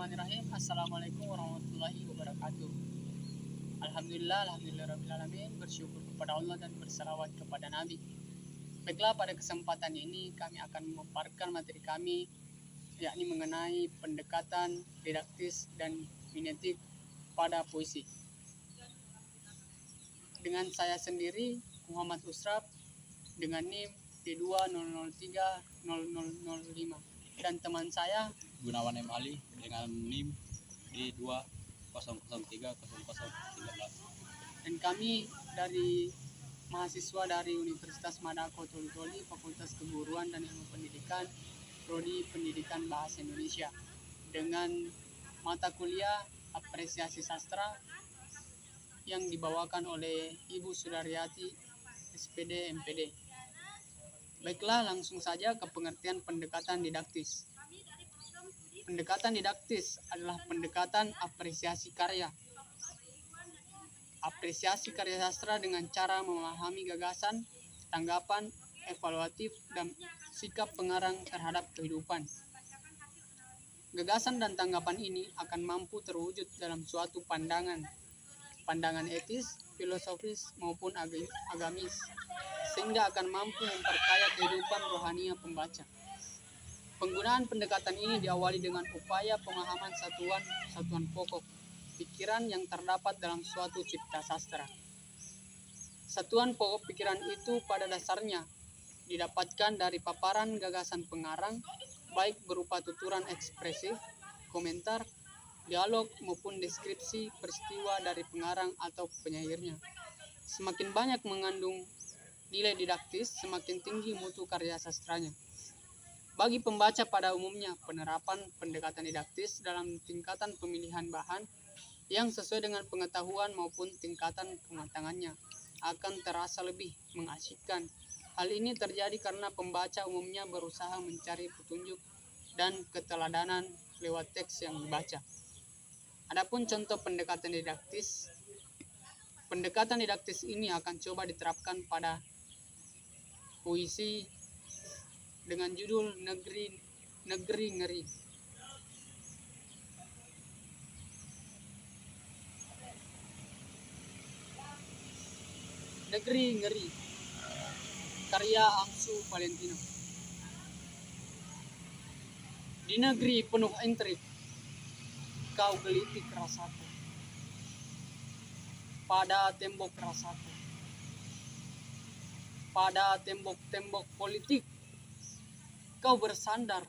Bismillahirrahmanirrahim. Assalamualaikum warahmatullahi wabarakatuh. Alhamdulillahirrahmanirrahim. Bersyukur kepada Allah dan bersalawat kepada Nabi. Baiklah, pada kesempatan ini kami akan memaparkan materi kami, yakni mengenai pendekatan didaktis dan mimetik pada puisi. Dengan saya sendiri, Muhammad Usraf, dengan NIM D200300005. Dan teman saya Gunawan M. Ali dengan NIM D200300013. dan kami dari mahasiswa dari Universitas Madako Toli Fakultas Keguruan dan Ilmu Pendidikan, Prodi Pendidikan Bahasa Indonesia, dengan mata kuliah Apresiasi Sastra yang dibawakan oleh Ibu Sudaryati SPD MPD. Baiklah, langsung saja ke pengertian pendekatan didaktis. Pendekatan didaktis adalah pendekatan apresiasi karya. Apresiasi karya sastra dengan cara memahami gagasan, tanggapan, evaluatif, dan sikap pengarang terhadap kehidupan. Gagasan dan tanggapan ini akan mampu terwujud dalam suatu pandangan etis, filosofis, maupun agamis, sehingga akan mampu memperkaya kehidupan rohania pembaca. Penggunaan pendekatan ini diawali dengan upaya pemahaman satuan pokok pikiran yang terdapat dalam suatu cipta sastra. Satuan pokok pikiran itu pada dasarnya didapatkan dari paparan gagasan pengarang, baik berupa tuturan ekspresif, komentar, dialog maupun deskripsi peristiwa dari pengarang atau penyairnya. Semakin banyak mengandung nilai didaktis, semakin tinggi mutu karya sastranya. Bagi pembaca pada umumnya, penerapan pendekatan didaktis dalam tingkatan pemilihan bahan yang sesuai dengan pengetahuan maupun tingkatan kematangannya akan terasa lebih mengasyikkan. Hal ini terjadi karena pembaca umumnya berusaha mencari petunjuk dan keteladanan lewat teks yang dibaca. Adapun contoh pendekatan didaktis ini akan coba diterapkan pada puisi dengan judul Negeri Ngeri. Negeri Ngeri, karya Angsu Valentino. Di negeri penuh intrik, kau gelitik rasaku. Pada tembok rasaku, pada tembok-tembok politik, kau bersandar,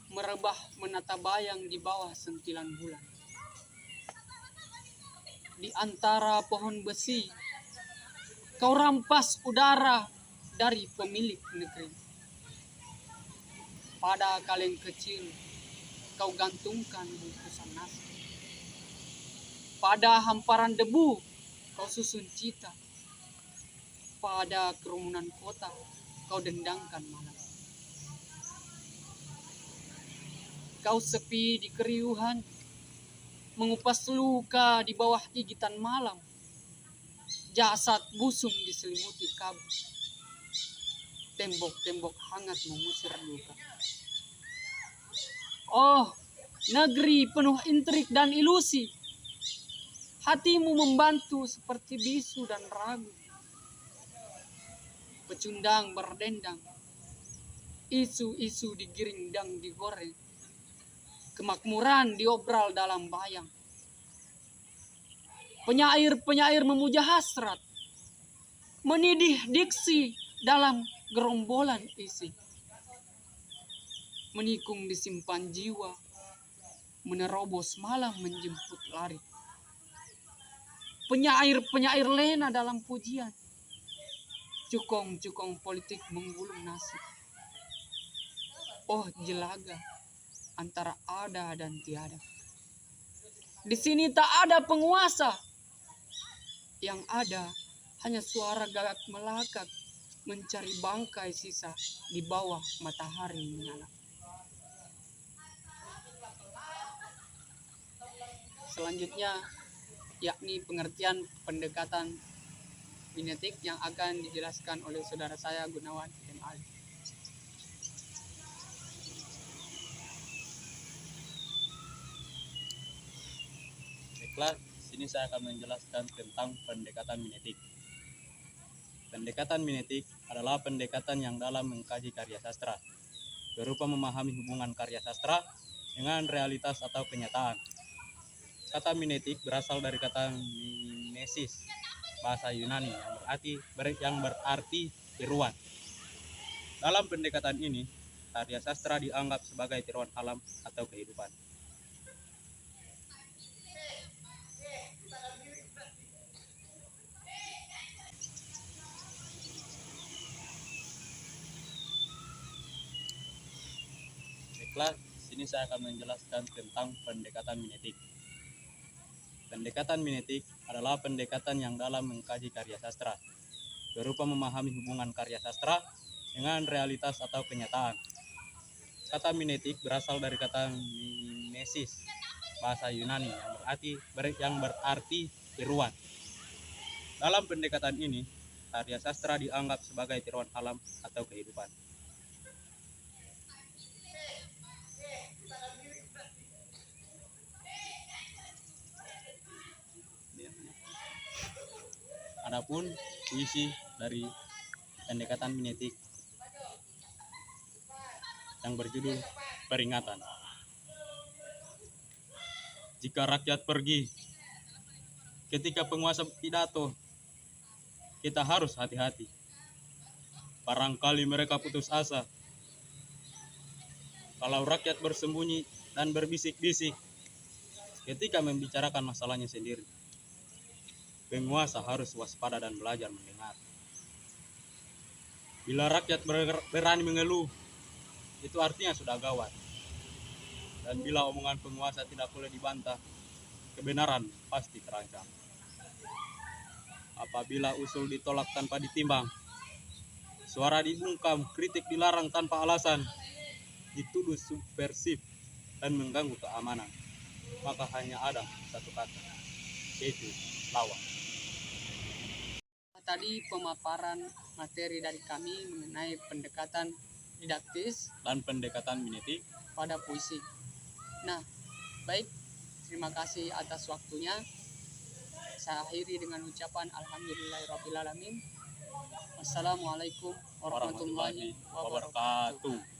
merebah menata bayang di bawah sentilan bulan. Di antara pohon besi, kau rampas udara dari pemilik negeri. Pada kaleng kecil, kau gantungkan bungkusan nasi. Pada hamparan debu, kau susun cita. Pada kerumunan kota, kau dendangkan malam. Kau sepi di keriuhan, mengupas luka di bawah gigitan malam. Jasad busung diselimuti kabut. Tembok-tembok hangat mengusir luka. Oh, negeri penuh intrik dan ilusi. Hatimu membantu seperti bisu dan ragu. Pecundang berdendang, isu-isu digiring dan digoreng. Kemakmuran diobral dalam bayang. Penyair-penyair memuja hasrat, menidih diksi dalam gerombolan isi. Menikung disimpan jiwa, menerobos malam menjemput lari. Penyair-penyair lena dalam pujian, cukong-cukong politik menggulung nasib. Oh, jelaga antara ada dan tiada. Di sini tak ada penguasa. Yang ada hanya suara gagak melakak mencari bangkai sisa di bawah matahari menyala. Selanjutnya, yakni pengertian pendekatan mimetik yang akan dijelaskan oleh saudara saya Gunawan M. Ali. Baiklah, sini saya akan menjelaskan tentang pendekatan mimetik. Pendekatan mimetik adalah pendekatan yang dalam mengkaji karya sastra, berupa memahami hubungan karya sastra dengan realitas atau kenyataan. Kata mimetik berasal dari kata mimesis, bahasa Yunani yang berarti tiruan. Dalam pendekatan ini, karya sastra dianggap sebagai tiruan alam atau kehidupan. Baiklah, sini saya akan menjelaskan tentang pendekatan mimetik. Pendekatan mimetik adalah pendekatan yang dalam mengkaji karya sastra, berupa memahami hubungan karya sastra dengan realitas atau kenyataan. Kata mimetik berasal dari kata mimesis, bahasa Yunani yang berarti tiruan. Dalam pendekatan ini, karya sastra dianggap sebagai tiruan alam atau kehidupan. Adapun puisi dari pendekatan mimetik yang berjudul Peringatan. Jika rakyat pergi, ketika penguasa pidato, kita harus hati-hati. Barangkali mereka putus asa. Kalau rakyat bersembunyi dan berbisik-bisik ketika membicarakan masalahnya sendiri, penguasa harus waspada dan belajar mendengar. Bila rakyat berani mengeluh, itu artinya sudah gawat. Dan bila omongan penguasa tidak boleh dibantah, kebenaran pasti terancam. Apabila usul ditolak tanpa ditimbang, suara dibungkam, kritik dilarang tanpa alasan, dituduh subversif dan mengganggu keamanan, maka hanya ada satu kata, yaitu lawan. Tadi pemaparan materi dari kami mengenai pendekatan didaktis Dan pendekatan mimetik pada puisi. Nah, baik, terima kasih atas waktunya. Saya akhiri dengan ucapan alhamdulillahirrabbilalamin. Wassalamualaikum warahmatullahi wabarakatuh.